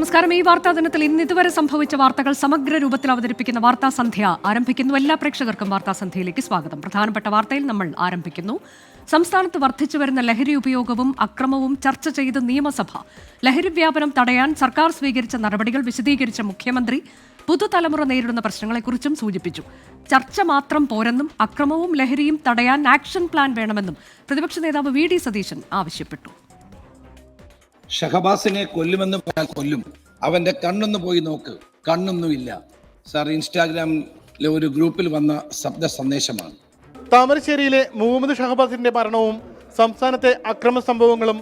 നമസ്കാരം. ഈ വാർത്താ ദിനത്തിൽ ഇതുവരെ സംഭവിച്ച വാർത്തകൾ സമഗ്ര രൂപത്തിൽ അവതരിപ്പിക്കുന്ന വാർത്താ സന്ധ്യ ആരംഭിക്കുന്നു. എല്ലാ പ്രേക്ഷകർക്കും വാർത്താ സന്ധ്യയിലേക്ക് സ്വാഗതം. പ്രധാനപ്പെട്ട വാർത്തയിൽ നമ്മൾ ആരംഭിക്കുന്നു. സംസ്ഥാനത്ത് വർദ്ധിച്ചു വരുന്ന ലഹരി ഉപയോഗവും അക്രമവും ചർച്ച ചെയ്ത് നിയമസഭ. ലഹരി വ്യാപനം തടയാൻ സർക്കാർ സ്വീകരിച്ച നടപടികൾ വിശദീകരിച്ച മുഖ്യമന്ത്രി പുതുതലമുറ നേരിടുന്ന പ്രശ്നങ്ങളെക്കുറിച്ചും സൂചിപ്പിച്ചു. ചർച്ച മാത്രം പോരെന്നും അക്രമവും ലഹരിയും തടയാൻ ആക്ഷൻ പ്ലാൻ വേണമെന്നും പ്രതിപക്ഷ നേതാവ് വി.ഡി. സതീശൻ ആവശ്യപ്പെട്ടു. ഷഹബാസിനെ കൊല്ലുമെന്ന് പറഞ്ഞാൽ കൊല്ലും. അവന്റെ കണ്ണൊന്ന് പോയി നോക്ക്, കണ്ണൊന്നുമില്ല. സാർ, ഇൻസ്റ്റാഗ്രാമിലെ ഒരു ഗ്രൂപ്പിൽ വന്ന ശബ്ദ സന്ദേശമാണ്. താമരശ്ശേരിയിലെ മുഹമ്മദ് ഷഹബാസിന്റെ മരണവും സംസ്ഥാനത്തെ അക്രമ സംഭവങ്ങളും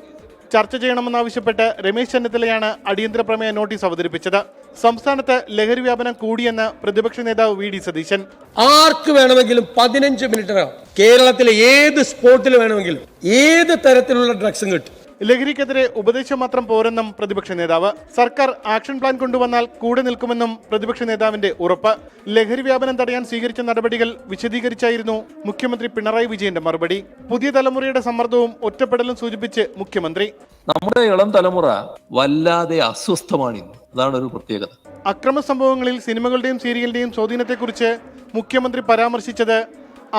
ചർച്ച ചെയ്യണമെന്നാവശ്യപ്പെട്ട് രമേശ് ചെന്നിത്തലയാണ് അടിയന്തര പ്രമേയ നോട്ടീസ് അവതരിപ്പിച്ചത്. സംസ്ഥാനത്ത് ലഹരി വ്യാപനം കൂടിയെന്ന് പ്രതിപക്ഷ നേതാവ് വി.ഡി. സതീശൻ. ആർക്ക് വേണമെങ്കിലും 15 മിനിറ്റിനകം കേരളത്തിലെ ഏത് സ്പോട്ടിൽ വേണമെങ്കിലും ഏത് തരത്തിലുള്ള ഡ്രഗ്സും കിട്ടും. ലഹരിക്കെതിരെ ഉപദേശം മാത്രം പോരെന്നും പ്രതിപക്ഷ നേതാവ്. സർക്കാർ ആക്ഷൻ പ്ലാൻ കൊണ്ടുവന്നാൽ കൂടെ നിൽക്കുമെന്നും പ്രതിപക്ഷ നേതാവിന്റെ ഉറപ്പ്. ലഹരി വ്യാപനം തടയാൻ സ്വീകരിച്ച നടപടികൾ വിശദീകരിച്ചായിരുന്നു മുഖ്യമന്ത്രി പിണറായി വിജയന്റെ മറുപടി. പുതിയ തലമുറയുടെ സമ്മർദ്ദവും ഒറ്റപ്പെടലും സൂചിപ്പിച്ച് മുഖ്യമന്ത്രി, നമ്മുടെ ഇളം തലമുറ വല്ലാതെ അസ്വസ്ഥമാണ്. അതാണ് ഒരു പ്രത്യേകത. അക്രമ സംഭവങ്ങളിൽ സിനിമകളുടെയും സീരിയലിന്റെയും സ്വാധീനത്തെക്കുറിച്ച് മുഖ്യമന്ത്രി പരാമർശിച്ചത്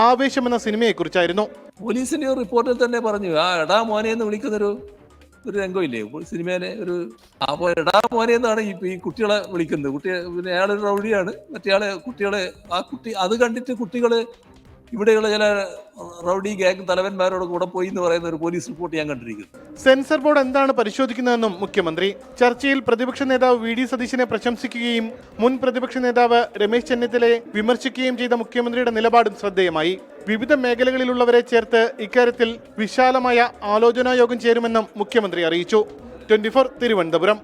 ആവേശം എന്ന സിനിമയെക്കുറിച്ചായിരുന്നു. പോലീസിന്റെ ഒരു റിപ്പോർട്ടിൽ തന്നെ പറഞ്ഞു, ആ എടാ മോനെ എന്ന് വിളിക്കുന്നൊരു രംഗമില്ലേ സിനിമയിലെ ഒരു. അപ്പോൾ എടാ മോനെ എന്നാണ് ഈ കുട്ടികളെ വിളിക്കുന്നത്. പിന്നെ അയാളൊരു റൗഡിയാണ്, മറ്റേയാളെ കുട്ടികളെ അത് കണ്ടിട്ട് കുട്ടികള് ഇവിടെയുള്ള ചില റൗഡി ഗ്യാങ് തലവന്മാരോട് കൂടെ പോയി എന്ന് പറയുന്ന ഒരു പോലീസ് റിപ്പോർട്ട് ഞാൻ കണ്ടിരിക്കുന്നു. സെൻസർ ബോർഡ് എന്താണ് പരിശോധിക്കുന്നതെന്നും മുഖ്യമന്ത്രി. ചർച്ചയിൽ പ്രതിപക്ഷ നേതാവ് വി.ഡി. സതീശനെ പ്രശംസിക്കുകയും മുൻ പ്രതിപക്ഷ നേതാവ് രമേശ് ചെന്നിത്തലയെ വിമർശിക്കുകയും ചെയ്ത മുഖ്യമന്ത്രിയുടെ നിലപാടും ശ്രദ്ധേയമായി. വിവിധ മേഖലകളിലുള്ളവരെ ചേർത്ത് ഇക്കാര്യത്തിൽ വിശാലമായ ആലോചനാ യോഗം ചേരുമെന്നും മുഖ്യമന്ത്രി അറിയിച്ചു. 24 തിരുവനന്തപുരം.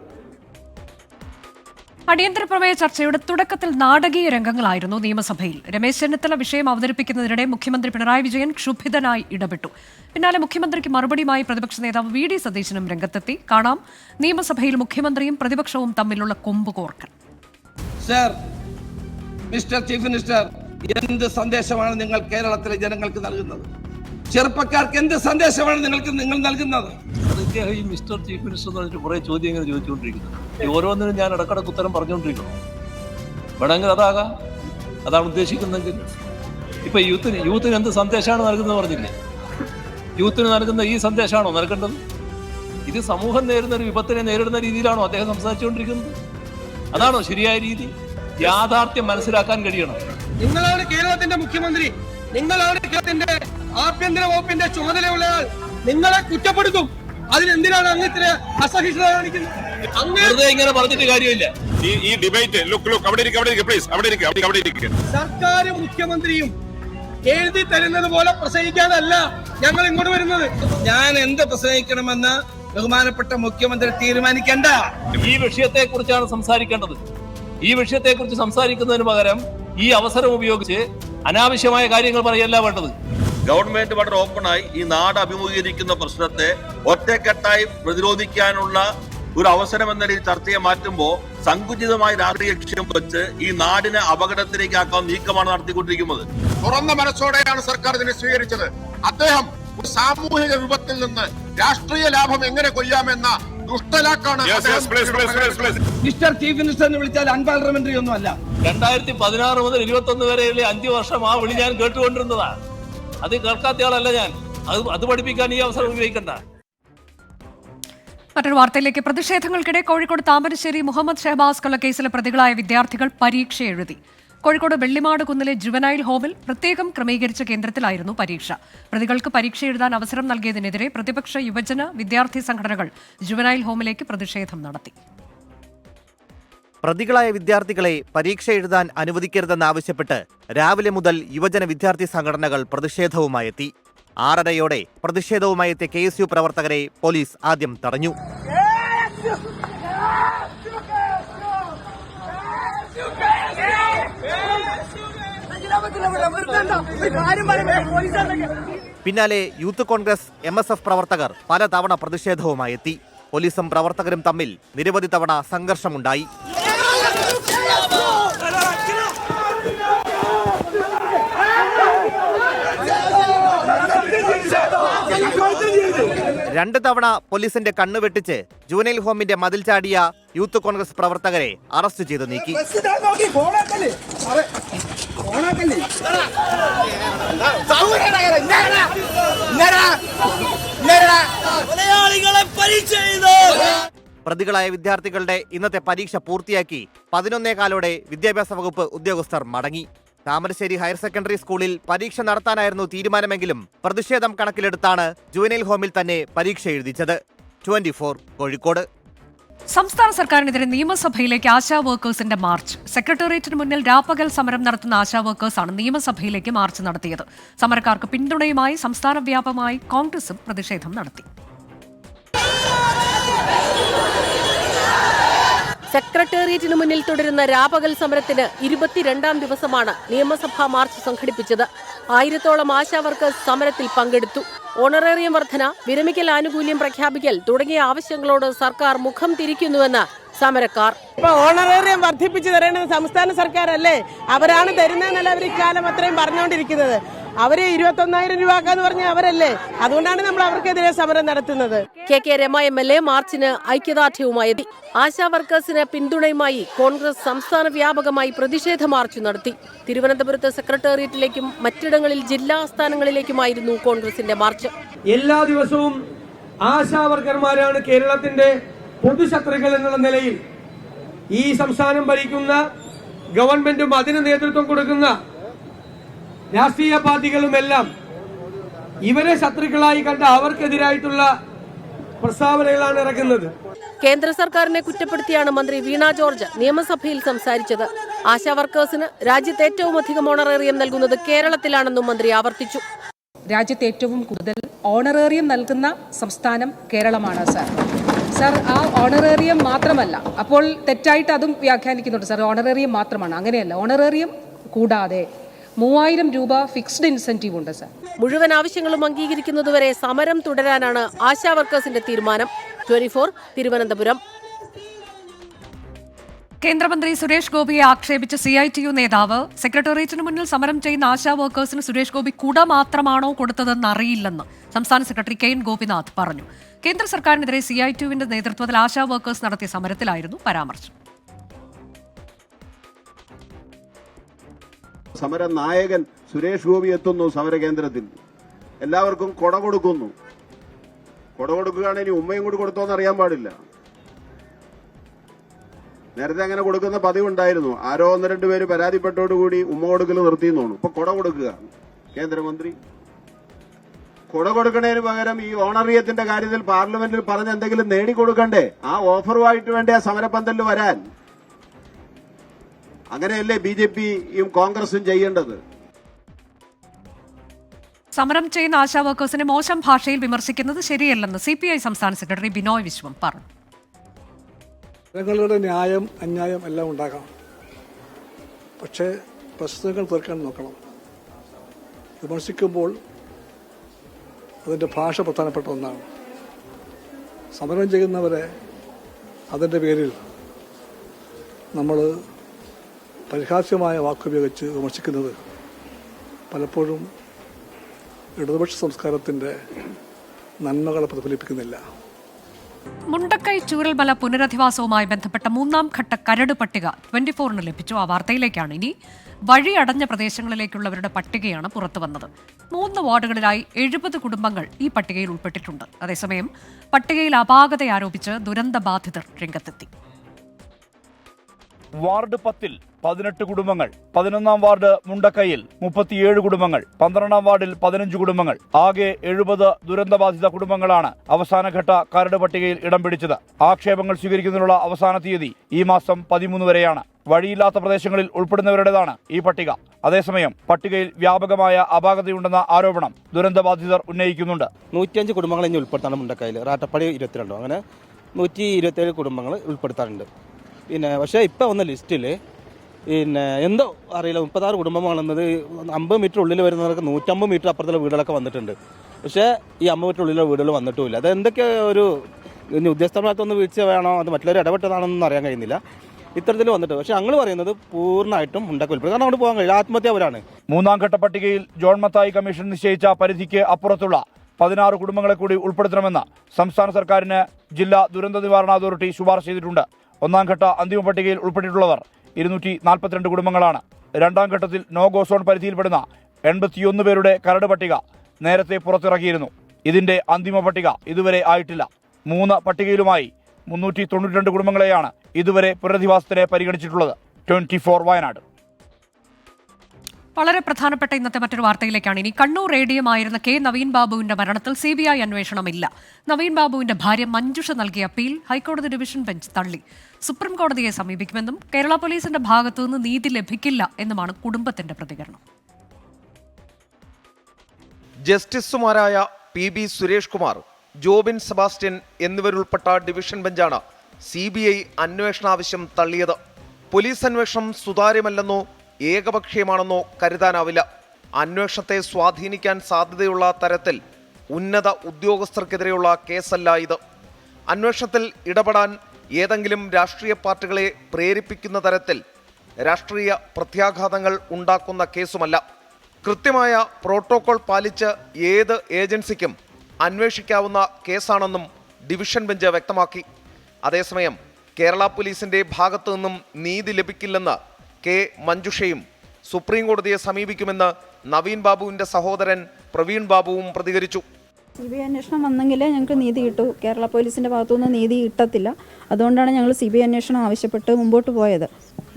അടിയന്തര പ്രമേയ ചർച്ചയുടെ തുടക്കത്തിൽ നാടകീയ രംഗങ്ങളായിരുന്നു നിയമസഭയിൽ. രമേശ് ചെന്നിത്തല വിഷയം അവതരിപ്പിക്കുന്നതിനിടെ മുഖ്യമന്ത്രി പിണറായി വിജയൻ ക്ഷുഭിതനായി ഇടപെട്ടു. പിന്നാലെ മുഖ്യമന്ത്രിക്ക് മറുപടിയുമായി പ്രതിപക്ഷ നേതാവ് വി.ഡി. സതീശനും രംഗത്തെത്തി. കാണാം നിയമസഭയിൽ മുഖ്യമന്ത്രിയും പ്രതിപക്ഷവും തമ്മിലുള്ള കൊമ്പുകോർക്കൽ. സർ, മിസ്റ്റർ ചീഫ് മിനിസ്റ്റർ, എന്ത് സന്ദേശമാണ് നിങ്ങൾ കേരളത്തിലെ ജനങ്ങൾക്ക് നൽകുന്നത്? ചെറുപ്പക്കാർക്ക് എന്ത് സന്ദേശമാണ് നിങ്ങൾ നൽകുന്നത്? ഈ മിസ്റ്റർ ചീഫ് മിനിസ്റ്റർ എന്ന് പറഞ്ഞിട്ട് കുറെ ചോദ്യങ്ങൾ ചോദിച്ചുകൊണ്ടിരിക്കുന്നു. ഓരോന്നിനും ഞാൻ ഇടക്കിടക്ക് ഉത്തരം പറഞ്ഞുകൊണ്ടിരിക്കുന്നു. വേണമെങ്കിൽ അതാകാം, അതാണ് ഉദ്ദേശിക്കുന്നതെങ്കിൽ. ഇപ്പൊ യൂത്തിന് എന്ത് സന്ദേശമാണ് നൽകുന്നത് പറഞ്ഞില്ലേ? യൂത്തിന് നൽകുന്ന ഈ സന്ദേശമാണോ നൽകേണ്ടത്? ഇത് സമൂഹം നേരിടുന്ന ഒരു വിപത്തിനെ നേരിടുന്ന രീതിയിലാണോ അദ്ദേഹം സംസാരിച്ചുകൊണ്ടിരിക്കുന്നത്? അതാണോ ശരിയായ രീതി? യാഥാർത്ഥ്യം മനസ്സിലാക്കാൻ കഴിയണം. നിങ്ങളാണ് കേരളത്തിന്റെ മുഖ്യമന്ത്രി, നിങ്ങളാണ് കേരളത്തിന്റെ ആഭ്യന്തര വകുപ്പിന്റെ ചുമതലയുള്ളയാൾ. നിങ്ങളെ കുറ്റപ്പെടുത്തും. അതിനെന്തിനാണ് അങ്ങ് ഇത്ര അസഹിഷ്ണുത കാണിക്കുന്നത്? വെറുതെ ഇങ്ങനെ പറഞ്ഞിട്ട് കാര്യമില്ല. ഈ ഡിബേറ്റ് സർക്കാരും മുഖ്യമന്ത്രിയും എഴുതി തരുന്നത് പോലെ പ്രസംഗിക്കാനല്ല ഞങ്ങൾ ഇങ്ങോട്ട് വരുന്നത്. ഞാൻ എന്ത് പ്രസംഗിക്കണമെന്ന് ബഹുമാനപ്പെട്ട മുഖ്യമന്ത്രി തീരുമാനിക്കേണ്ട. ഈ വിഷയത്തെ കുറിച്ചാണ് സംസാരിക്കേണ്ടത്. ഈ വിഷയത്തെ കുറിച്ച് സംസാരിക്കുന്നതിന് പകരം ഈ അവസരം ഉപയോഗിച്ച് അനാവശ്യമായ കാര്യങ്ങൾ പറയല്ല വേണ്ടത്. ഗവൺമെന്റ് വളരെ ഓപ്പണായി ഈ നാട് അഭിമുഖീകരിക്കുന്ന പ്രശ്നത്തെ ഒറ്റക്കെട്ടായി പ്രതിരോധിക്കാനുള്ള ഒരു അവസരം എന്ന രീതിയിൽ ചർച്ചയെ മാറ്റുമ്പോൾ സങ്കുചിതമായ രാഷ്ട്രീയ ലക്ഷ്യം വെച്ച് ഈ നാടിനെ അപകടത്തിലേക്കാക്കാൻ നീക്കമാണ് നടത്തിക്കൊണ്ടിരിക്കുന്നത്. തുറന്ന മനസ്സോടെയാണ് സർക്കാർ ഇതിനെ സ്വീകരിച്ചത്. അദ്ദേഹം ഒരു സാമൂഹിക വിപത്തിൽ നിന്ന് രാഷ്ട്രീയ ലാഭം എങ്ങനെ കൊയ്യാമെന്ന ദുഷ്ടലാക്കാണ്. മിസ്റ്റർ ചീഫ് മിനിസ്റ്റർ എന്ന് വിളിച്ചാൽ അൺപാർലമെന്ററി ഒന്നും അല്ല. 2016 മുതൽ 21 വരെയുള്ള 5 വർഷം ആ വിളി ഞാൻ കേട്ടുകൊണ്ടിരുന്നതാണ്. അത് കേൾക്കാത്തയാളല്ല ഞാൻ. അത് പഠിപ്പിക്കാൻ ഈ അവസരം ഉപയോഗിക്കണ്ട. മറ്റൊരു വാർത്തയിലേക്ക്. പ്രതിഷേധങ്ങൾക്കിടെ കോഴിക്കോട് താമരശ്ശേരി മുഹമ്മദ് ഷഹബാസ് കൊലക്കേസിലെ പ്രതികളായ വിദ്യാർത്ഥികൾ പരീക്ഷ എഴുതി. കോഴിക്കോട് വെള്ളിമാട് കുന്നിലെ ജുവനൈൽ ഹോമിൽ പ്രത്യേകം ക്രമീകരിച്ച കേന്ദ്രത്തിലായിരുന്നു പരീക്ഷ. പ്രതികൾക്ക് പരീക്ഷ എഴുതാൻ അവസരം നൽകിയതിനെതിരെ പ്രതിപക്ഷ യുവജന വിദ്യാർത്ഥി സംഘടനകൾ ജുവനൈൽ ഹോമിലേക്ക് പ്രതിഷേധം നടത്തി. പ്രതികളായ വിദ്യാർത്ഥികളെ പരീക്ഷ എഴുതാൻ അനുവദിക്കരുതെന്നാവശ്യപ്പെട്ട് രാവിലെ മുതൽ യുവജന വിദ്യാർത്ഥി സംഘടനകൾ പ്രതിഷേധവുമായെത്തി. 6:30 പ്രതിഷേധവുമായി എത്തിയ KSU പ്രവർത്തകരെ പോലീസ് ആദ്യം തടഞ്ഞു. പിന്നാലെ യൂത്ത് കോൺഗ്രസ് MSF പ്രവർത്തകർ പലതവണ പ്രതിഷേധവുമായി എത്തി. പോലീസും പ്രവർത്തകരും തമ്മിൽ നിരവധി തവണ സംഘർഷമുണ്ടായി. 2 തവണ പോലീസിന്റെ കണ്ണു വെട്ടിച്ച് ജുവനൈൽ ഹോമിന്റെ മതിൽ ചാടിയ യൂത്ത് കോൺഗ്രസ് പ്രവർത്തകരെ അറസ്റ്റ് ചെയ്ത് നീക്കി. പ്രതികളായ വിദ്യാർത്ഥികളുടെ ഇന്നത്തെ പരീക്ഷ പൂർത്തിയാക്കി 11:15 വിദ്യാഭ്യാസ വകുപ്പ് ഉദ്യോഗസ്ഥർ മടങ്ങി. താമരശ്ശേരി ഹയർ സെക്കൻഡറി സ്കൂളിൽ പരീക്ഷ നടത്താനായിരുന്നു തീരുമാനമെങ്കിലും പ്രതിഷേധം കണക്കിലെടുത്താണ് ജുവനൈൽ ഹോമിൽ തന്നെ പരീക്ഷ എഴുതിച്ചത്. 24 കോഴിക്കോട്. സംസ്ഥാന സർക്കാരിനെതിരെ നിയമസഭയിലേക്ക് ആശാ വർക്കേഴ്സിന്റെ മാർച്ച്. സെക്രട്ടേറിയറ്റിന് മുന്നിൽ രാപ്പകൽ സമരം നടത്തുന്ന ആശാ വർക്കേഴ്സാണ് നിയമസഭയിലേക്ക് മാർച്ച് നടത്തിയത്. സമരക്കാർക്ക് പിന്തുണയുമായി സംസ്ഥാന വ്യാപകമായി കോൺഗ്രസും പ്രതിഷേധം നടത്തി. സെക്രട്ടേറിയറ്റിന് മുന്നിൽ തുടരുന്ന രാപകൽ സമരത്തിന് 22ാം ദിവസമാണ് നിയമസഭാ മാർച്ച് സംഘടിപ്പിച്ചത്. 1000-ഓളം ആശാ വർക്കേഴ്സ് സമരത്തിൽ പങ്കെടുത്തു. ഓണറേറിയം വർധന, വിരമിക്കൽ ആനുകൂല്യം പ്രഖ്യാപിക്കൽ തുടങ്ങിയ ആവശ്യങ്ങളോട് സർക്കാർ മുഖം തിരിക്കുന്നുവെന്ന് സമരക്കാർ. ഇപ്പൊ ഓണറേറിയം വർദ്ധിപ്പിച്ചു തരേണ്ടത് സംസ്ഥാന സർക്കാരല്ലേ? അവരാണ് തരുന്നതെന്നല്ല അവർ ഇക്കാലം അത്രയും പറഞ്ഞുകൊണ്ടിരിക്കുന്നത്. അവര് 21,000 രൂപക്കാന്ന് പറഞ്ഞ അവരല്ലേ? അതുകൊണ്ടാണ് നമ്മൾ അവർക്കെതിരെ സമരം നടത്തുന്നത്. കെ രമ MLA മാർച്ചിന് ഐക്യദാർഢ്യവുമായി എത്തി. ആശാ വർക്കേഴ്സിന് പിന്തുണയുമായി കോൺഗ്രസ് സംസ്ഥാന വ്യാപകമായി പ്രതിഷേധ മാർച്ച് നടത്തി. തിരുവനന്തപുരത്ത് സെക്രട്ടേറിയറ്റിലേക്കും മറ്റിടങ്ങളിൽ ജില്ലാ ആസ്ഥാനങ്ങളിലേക്കുമായിരുന്നു കോൺഗ്രസിന്റെ മാർച്ച്. എല്ലാ ദിവസവും ആശാ വർക്കർമാരാണ് കേരളത്തിന്റെ പൊതുശത്രുക്കൾ എന്നുള്ള നിലയിൽ ഈ സംസ്ഥാനം ഭരിക്കുന്ന ഗവൺമെന്റും അതിന് നേതൃത്വം കൊടുക്കുന്ന രാഷ്ട്രീയ പാർട്ടികളുമെല്ലാം ഇവരെ ശത്രുക്കളായി കണ്ട അവർക്കെതിരായിട്ടുള്ള പ്രസ്താവനകളാണ് ഇറക്കുന്നത്. കേന്ദ്ര സർക്കാരിനെ കുറ്റപ്പെടുത്തിയാണ് മന്ത്രി വീണ ജോർജ് നിയമസഭയിൽ സംസാരിച്ചത്. ആശാ വർക്കേഴ്സിന് രാജ്യത്ത് ഏറ്റവും അധികം ഓണറേറിയം നൽകുന്നത് കേരളത്തിലാണെന്നും മന്ത്രി ആവർത്തിച്ചു. രാജ്യത്ത് ഏറ്റവും കൂടുതൽ ഓണറേറിയം നൽകുന്ന സംസ്ഥാനം കേരളമാണ് സർ. ആ ഓണറേറിയം മാത്രമല്ല, അപ്പോൾ തെറ്റായിട്ട് അതും വ്യാഖ്യാനിക്കുന്നുണ്ട് സർ. ഓണറേറിയം മാത്രമാണ്, അങ്ങനെയല്ല. ഓണറേറിയം കൂടാതെ 3000 രൂപ ഫിക്സ്ഡ് ഇൻസെന്റീവ് ഉണ്ട് സർ. മുഴുവൻ ആവശ്യങ്ങളും അംഗീകരിക്കുന്നതുവരെ സമരം തുടരാനാണ് ആശാ വർക്കേഴ്സിന്റെ തീരുമാനം. 24 തിരുവനന്തപുരം. കേന്ദ്രമന്ത്രി സുരേഷ് ഗോപിയെ ആക്ഷേപിച്ച CITU നേതാവ് സെക്രട്ടേറിയറ്റിന് മുന്നിൽ സമരം ചെയ്യുന്ന ആശാ വർക്കേഴ്സിന് സുരേഷ് ഗോപി കുട മാത്രമാണോ കൊടുത്തതെന്ന് അറിയില്ലെന്ന് സംസ്ഥാന സെക്രട്ടറി KN ഗോപിനാഥ് പറഞ്ഞു. കേന്ദ്ര സർക്കാരിനെതിരെ CITUവിന്റെ നേതൃത്വത്തിൽ ആശാ വർക്കേഴ്സ് നടത്തിയ സമരത്തിലായിരുന്നു പരാമർശം. സമര നായകൻ സുരേഷ് ഗോപി എത്തുന്നു സമരകേന്ദ്രത്തിൽ. എല്ലാവർക്കും കൊട കൊടുക്കുന്നു. കൊട കൊടുക്കുകയാണെങ്കിൽ ഉമ്മയും കൂടി കൊടുത്തോന്ന് അറിയാൻ പാടില്ല. നേരത്തെ അങ്ങനെ കൊടുക്കുന്ന പതിവുണ്ടായിരുന്നു. ആരോ 1-2 പേര് പരാതിപ്പെട്ടോടുകൂടി ഉമ്മ കൊടുക്കൽ നിർത്തിയെന്നു. ഇപ്പൊ കൊട കൊടുക്കുക കേന്ദ്രമന്ത്രി. കൊട കൊടുക്കുന്നതിന് പകരം ഈ ഓണറിയത്തിന്റെ കാര്യത്തിൽ പാർലമെന്റിൽ പറഞ്ഞ് എന്തെങ്കിലും നേടിക്കൊടുക്കണ്ടേ? ആ ഓഫറുമായിട്ട് വേണ്ടേ ആ സമരപന്തലിൽ വരാൻ? അങ്ങനെയല്ലേ BJPയും കോൺഗ്രസും ചെയ്യേണ്ടത്? സമരം ചെയ്യുന്ന ആശാ വർക്കേഴ്സിനെ മോശം ഭാഷയിൽ വിമർശിക്കുന്നത് ശരിയല്ലെന്ന് CPI സംസ്ഥാന സെക്രട്ടറി ബിനോയ് വിശ്വം പറഞ്ഞു. ജനങ്ങളുടെ ന്യായം അന്യായം എല്ലാം ഉണ്ടാകാം, പക്ഷേ പ്രശ്നങ്ങൾ തീർക്കാൻ നോക്കണം. വിമർശിക്കുമ്പോൾ അതിൻ്റെ ഭാഷ പ്രധാനപ്പെട്ട ഒന്നാണ്. സമരം ചെയ്യുന്നവരെ അതിൻ്റെ പേരിൽ നമ്മൾ പരിഹാസ്യമായ വാക്കുപയോഗിച്ച് വിമർശിക്കുന്നത് പലപ്പോഴും ഇടതുപക്ഷ സംസ്കാരത്തിൻ്റെ നന്മകളെ പ്രതിഫലിപ്പിക്കുന്നില്ല. മുണ്ടക്കൈ ചൂരൽമല പുനരധിവാസവുമായി ബന്ധപ്പെട്ട 3ാം ഘട്ട കരട് പട്ടിക 24-ന് ലഭിച്ചു. ആ വാർത്തയിലേക്കാണ് ഇനി. വഴി അടഞ്ഞ പ്രദേശങ്ങളിലേക്കുള്ളവരുടെ പട്ടികയാണ് പുറത്തുവന്നത്. 3 വാർഡുകളിലായി 70 കുടുംബങ്ങൾ ഈ പട്ടികയിൽ ഉൾപ്പെട്ടിട്ടുണ്ട്. അതേസമയം പട്ടികയിൽ അപാകത ആരോപിച്ച് ദുരന്ത ബാധിതർ രംഗത്തെത്തി. വാർഡ് 10-ൽ 18 കുടുംബങ്ങൾ, 11-ാം വാർഡ് മുണ്ടക്കൈയിൽ 37 കുടുംബങ്ങൾ, 12-ാം വാർഡിൽ 15 കുടുംബങ്ങൾ, ആകെ 70 ദുരന്തബാധിത കുടുംബങ്ങളാണ് അവസാനഘട്ട കരട് പട്ടികയിൽ ഇടം പിടിച്ചത്. ആക്ഷേപങ്ങൾ സ്വീകരിക്കുന്നതിനുള്ള അവസാന തീയതി ഈ മാസം 13 വരെയാണ്. വഴിയില്ലാത്ത പ്രദേശങ്ങളിൽ ഉൾപ്പെടുന്നവരുടേതാണ് ഈ പട്ടിക. അതേസമയം പട്ടികയിൽ വ്യാപകമായ അപാകതയുണ്ടെന്ന ആരോപണം ദുരന്തബാധിതർ ഉന്നയിക്കുന്നുണ്ട്. 105 കുടുംബങ്ങൾ ഇനി ഉൾപ്പെടുത്താണ് മുണ്ടക്കൈയിൽ. റാട്ടപ്പടി 22, അങ്ങനെ 127 കുടുംബങ്ങൾ ഉൾപ്പെടുത്താറുണ്ട്. പക്ഷേ ഇപ്പോൾ വന്ന ലിസ്റ്റിൽ എന്തോ അറിയില്ല, 36 കുടുംബമാണെന്നത് 50 മീറ്റർ ഉള്ളിൽ വരുന്നവർക്ക് 150 മീറ്റർ അപ്പുറത്തുള്ള വീടുകളൊക്കെ വന്നിട്ടുണ്ട്. പക്ഷേ ഈ 50 മീറ്റർ ഉള്ളിലുള്ള വീടുകൾ വന്നിട്ടുമില്ല. അത് എന്തൊക്കെ ഒരു ഉദ്യോഗസ്ഥന്മാർക്കൊന്ന് വീഴ്ച വേണോ, അത് മറ്റുള്ളവർ ഇടപെട്ടതാണെന്നൊന്നും അറിയാൻ കഴിയുന്നില്ല. ഇത്തരത്തിൽ വന്നിട്ട് പക്ഷേ ഞങ്ങൾ പറയുന്നത് പൂർണ്ണമായിട്ടും മുണ്ടക്കൈ ഉൾപ്പെടും. കാരണം അവിടെ പോകാൻ കഴിയില്ല, ആത്മഹത്യ അവരാണ്. 3ാം ഘട്ട പട്ടികയിൽ ജോൺ മത്തായി കമ്മീഷൻ നിശ്ചയിച്ച പരിധിക്ക് അപ്പുറത്തുള്ള 16 കുടുംബങ്ങളെ കൂടി ഉൾപ്പെടുത്തണമെന്ന് സംസ്ഥാന സർക്കാരിന് ജില്ലാ ദുരന്ത നിവാരണ അതോറിറ്റി ശുപാർശ ചെയ്തിട്ടുണ്ട്. ഒന്നാം ഘട്ട അന്തിമ പട്ടികയിൽ ഉൾപ്പെട്ടിട്ടുള്ളവർ 242 കുടുംബങ്ങളാണ്. രണ്ടാം ഘട്ടത്തിൽ നോ ഗോ സോൺ പരിധിയിൽപ്പെടുന്ന 81 പേരുടെ കരട് പട്ടിക നേരത്തെ പുറത്തിറക്കിയിരുന്നു. ഇതിന്റെ അന്തിമ പട്ടിക ഇതുവരെ ആയിട്ടില്ല. 3 പട്ടികയിലുമായി 392 കുടുംബങ്ങളെയാണ് ഇതുവരെ പുനരധിവാസത്തിന് പരിഗണിച്ചിട്ടുള്ളത്. 24 വയനാട്. വളരെ പ്രധാനപ്പെട്ട ഇന്നത്തെ മറ്റൊരു വാർത്തയിലേക്കാണ് ഇനി. കണ്ണൂർ ADM ആയിരുന്ന കെ നവീൻ ബാബുവിന്റെ മരണത്തിൽ CBI അന്വേഷണമില്ല. നവീൻ ബാബുവിന്റെ ഭാര്യ മഞ്ജുഷ നൽകിയ അപ്പീൽ ഹൈക്കോടതി ഡിവിഷൻ ബെഞ്ച് തള്ളി. സുപ്രീം കോടതിയെ സമീപിക്കുമെന്നും കേരള പോലീസിന്റെ ഭാഗത്തുനിന്ന് നീതി ലഭിക്കില്ല എന്നുമാണ് കുടുംബത്തിന്റെ പ്രതികരണം. ജസ്റ്റിസുമാരായ PB സുരേഷ് കുമാർ, ജോബിൻ സെബാസ്റ്റ്യൻ എന്നിവരുൾപ്പെട്ട ഡിവിഷൻ ബെഞ്ചാണ് CBI അന്വേഷണ ആവശ്യം തള്ളിയത്. പോലീസ് അന്വേഷണം സുതാര്യമല്ലെന്നോ ഏകപക്ഷീയമാണെന്നോ കരുതാനാവില്ല. അന്വേഷണത്തെ സ്വാധീനിക്കാൻ സാധ്യതയുള്ള തരത്തിൽ ഉന്നത ഉദ്യോഗസ്ഥർക്കെതിരെയുള്ള കേസല്ല ഇത്. അന്വേഷണത്തിൽ ഇടപെടാൻ ഏതെങ്കിലും രാഷ്ട്രീയ പാർട്ടികളെ പ്രേരിപ്പിക്കുന്ന തരത്തിൽ രാഷ്ട്രീയ പ്രത്യാഘാതങ്ങൾ ഉണ്ടാക്കുന്ന കേസുമല്ല. കൃത്യമായ പ്രോട്ടോകോൾ പാലിച്ച് ഏത് ഏജൻസിക്കും അന്വേഷിക്കാവുന്ന കേസാണെന്നും ഡിവിഷൻ ബെഞ്ച് വ്യക്തമാക്കി. അതേസമയം കേരള പോലീസിന്റെ ഭാഗത്തു നിന്നും നീതി ലഭിക്കില്ലെന്ന് കെ മഞ്ജുഷയും സുപ്രീം കോടതിയെ സമീപിക്കുമെന്ന് നവീൻ ബാബുവിന്റെ സഹോദരൻ പ്രവീൺ ബാബുവും പ്രതികരിച്ചു. CBI അന്വേഷണം വന്നെങ്കിലേ ഞങ്ങൾക്ക് നീതി കിട്ടൂ. കേരള പോലീസിന്റെ ഭാഗത്തുനിന്ന് നീതി കിട്ടത്തില്ല. അതുകൊണ്ടാണ് ഞങ്ങൾ CBI അന്വേഷണം ആവശ്യപ്പെട്ട് മുമ്പോട്ട് പോയത്.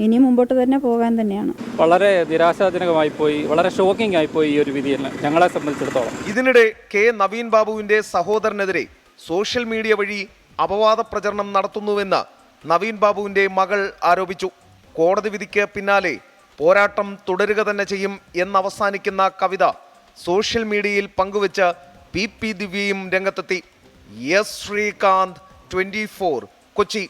ഇനിയും മുമ്പോട്ട് തന്നെ പോകാൻ തന്നെയാണ്. വളരെ നിരാശാജനകമായി പോയി, വളരെ ഷോക്കിംഗ് ആയിപ്പോയി ഈ ഒരു വിധി ഞങ്ങളെ സംബന്ധിച്ചിടത്തോളം. ഇതിനിടെ കെ നവീൻ ബാബുവിന്റെ സഹോദരനെതിരെ സോഷ്യൽ മീഡിയ വഴി അപവാദ പ്രചരണം നടത്തുന്നുവെന്ന് നവീൻ ബാബുവിന്റെ മകൾ ആരോപിച്ചു. കോടതി വിധിക്ക് പിന്നാലെ പോരാട്ടം തുടരുക തന്നെ ചെയ്യും എന്നവസാനിക്കുന്ന കവിത സോഷ്യൽ മീഡിയയിൽ പങ്കുവെച്ച് PP ദിവ്യയും രംഗത്തെത്തി. എസ് ശ്രീകാന്ത്, 24 കൊച്ചി.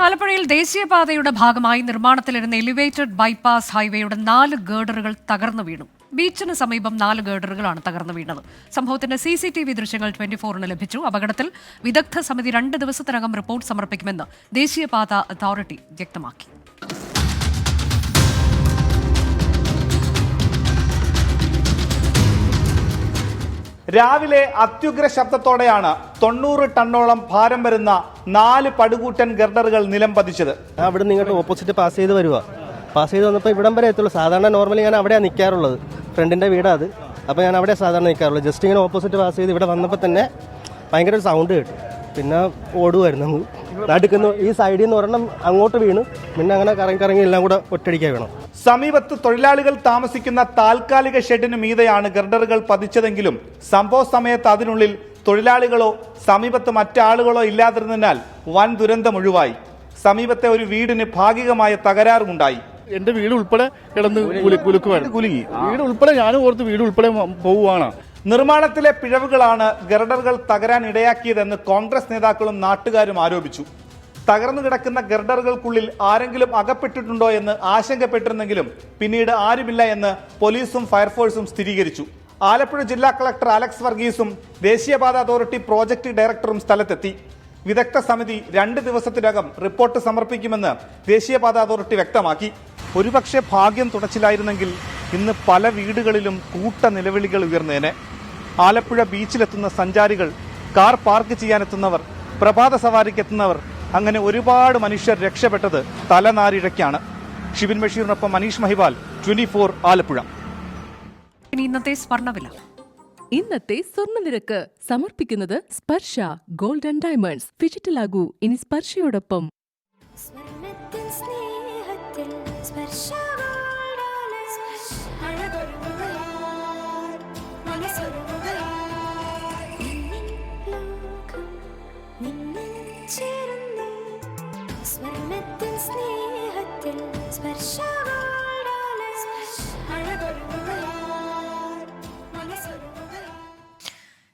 ആലപ്പുഴയിൽ ദേശീയപാതയുടെ ഭാഗമായി നിർമ്മാണത്തിലിരുന്ന എലിവേറ്റഡ് ബൈപ്പാസ് ഹൈവേയുടെ 4 ഗേർഡറുകൾ തകർന്നു വീണു. ബീച്ചിന് സമീപം 4 ഗേർഡറുകളാണ് തകർന്നു വീണത്. സംഭവത്തിന്റെ CCTV ദൃശ്യങ്ങൾ 24-ന് ലഭിച്ചു. അപകടത്തിൽ വിദഗ്ധ സമിതി 2 ദിവസത്തിനകം റിപ്പോർട്ട് സമർപ്പിക്കുമെന്ന് ദേശീയപാത അതോറിറ്റി വ്യക്തമാക്കി. രാവിലെ അത്യുഗ്ര ശബ്ദത്തോടെയാണ് 90 ടണ്ണോളം ഭാരം വരുന്ന 4 പടുകൂറ്റൻ ഗർഡറുകൾ നിലം പതിച്ചത്. അവിടെ നിന്ന് ഇങ്ങോട്ട് ഓപ്പോസിറ്റ് പാസ് ചെയ്ത് വരുക. പാസ് ചെയ്ത് വന്നപ്പോൾ ഇവിടം വരെ എത്തുള്ളൂ. സാധാരണ നോർമലി ഞാൻ അവിടെയാണ് നിൽക്കാറുള്ളത്. ഫ്രണ്ടിൻ്റെ വീടാണ് അത്. അപ്പോൾ ഞാൻ അവിടെ സാധാരണ നിൽക്കാറുള്ളത്. ജസ്റ്റ് ഇങ്ങനെ ഓപ്പോസിറ്റ് പാസ് ചെയ്ത് ഇവിടെ വന്നപ്പോൾ തന്നെ ഭയങ്കര ഒരു സൗണ്ട് കേട്ടു. പിന്നെ ഓടുമായിരുന്നു. നടുക്കുന്നു ഈ സൈഡിൽ നിന്ന് ഒരെണ്ണം അങ്ങോട്ട് വീണു. പിന്നെ അങ്ങനെ കറങ്ങി എല്ലാം കൂടെ ഒറ്റടിക്കാൻ വീണു. സമീപത്ത് തൊഴിലാളികൾ താമസിക്കുന്ന താൽക്കാലിക ഷെഡിന് മീതെയാണ് ഗർഡറുകൾ പതിച്ചതെങ്കിലും സംഭവ സമയത്ത് അതിനുള്ളിൽ തൊഴിലാളികളോ സമീപത്ത് മറ്റാളുകളോ ഇല്ലാതിരുന്നതിനാൽ വൻ ദുരന്തം ഒഴിവായി. സമീപത്തെ ഒരു വീടിന് ഭാഗികമായ തകരാറുമുണ്ടായി. എന്റെ വീട് ഉൾപ്പെടെ കിടന്ന് കുലുങ്ങി. വീട് ഉൾപ്പെടെ ഞാനും ഓർത്ത് വീട് ഉൾപ്പെടെ പോവുകയാണ്. നിർമ്മാണത്തിലെ പിഴവുകളാണ് ഗർഡറുകൾ തകരാൻ ഇടയാക്കിയതെന്ന് കോൺഗ്രസ് നേതാക്കളും നാട്ടുകാരും ആരോപിച്ചു. തകർന്നു കിടക്കുന്ന ഗർഡറുകൾക്കുള്ളിൽ ആരെങ്കിലും അകപ്പെട്ടിട്ടുണ്ടോ എന്ന് ആശങ്കപ്പെട്ടിരുന്നെങ്കിലും പിന്നീട് ആരുമില്ല എന്ന് പോലീസും ഫയർഫോഴ്സും സ്ഥിരീകരിച്ചു. ആലപ്പുഴ ജില്ലാ കളക്ടർ അലക്സ് വർഗീസും ദേശീയപാത അതോറിറ്റി പ്രോജക്ട് ഡയറക്ടറും സ്ഥലത്തെത്തി. വിദഗ്ധ സമിതി 2 ദിവസത്തിനകം റിപ്പോർട്ട് സമർപ്പിക്കുമെന്ന് ദേശീയപാത അതോറിറ്റി വ്യക്തമാക്കി. ഒരുപക്ഷെ ഭാഗ്യം തുടച്ചിലായിരുന്നെങ്കിൽ ഇന്ന് പല വീടുകളിലും കൂട്ട നിലവിളികൾ ഉയർന്നേനെ. ആലപ്പുഴ ബീച്ചിലെത്തുന്ന സഞ്ചാരികൾ, കാർ പാർക്ക് ചെയ്യാനെത്തുന്നവർ, പ്രഭാത സവാരിക്കെത്തുന്നവർ, അങ്ങനെ ഒരുപാട് മനുഷ്യർ രക്ഷപ്പെട്ടത് തലനാരിഴയ്ക്കാണ്. ഷിബിൻ ബഷീറിനൊപ്പം മനീഷ് മഹിവാൽ, 24 ആലപ്പുഴ. ഇന്നത്തെ സ്വർണ്ണവില. ഇന്നത്തെ സ്വർണ്ണനിരക്ക് സമർപ്പിക്കുന്നത് സ്പർശ ഗോൾഡ് ആൻഡ് ഡയമണ്ട്സ്. ഫിജിറ്റലാകൂ ഇനി സ്പർശയോടൊപ്പം.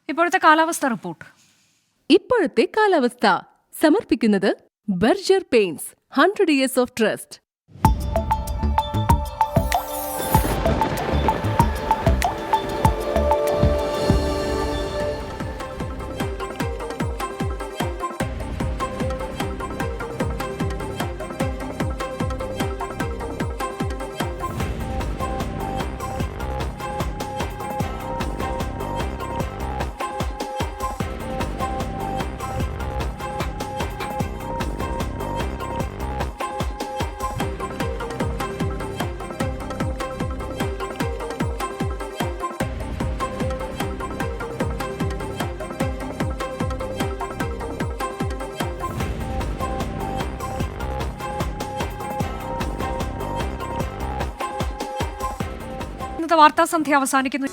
ഇപ്പോഴത്തെ കാലാവസ്ഥ റിപ്പോർട്ട്. ഇപ്പോഴത്തെ കാലാവസ്ഥ സമർപ്പിക്കുന്നത് Berger paints 100 years of trust. ഇന്നത്തെ വാർത്താസന്ധ്യ അവസാനിക്കുന്നു.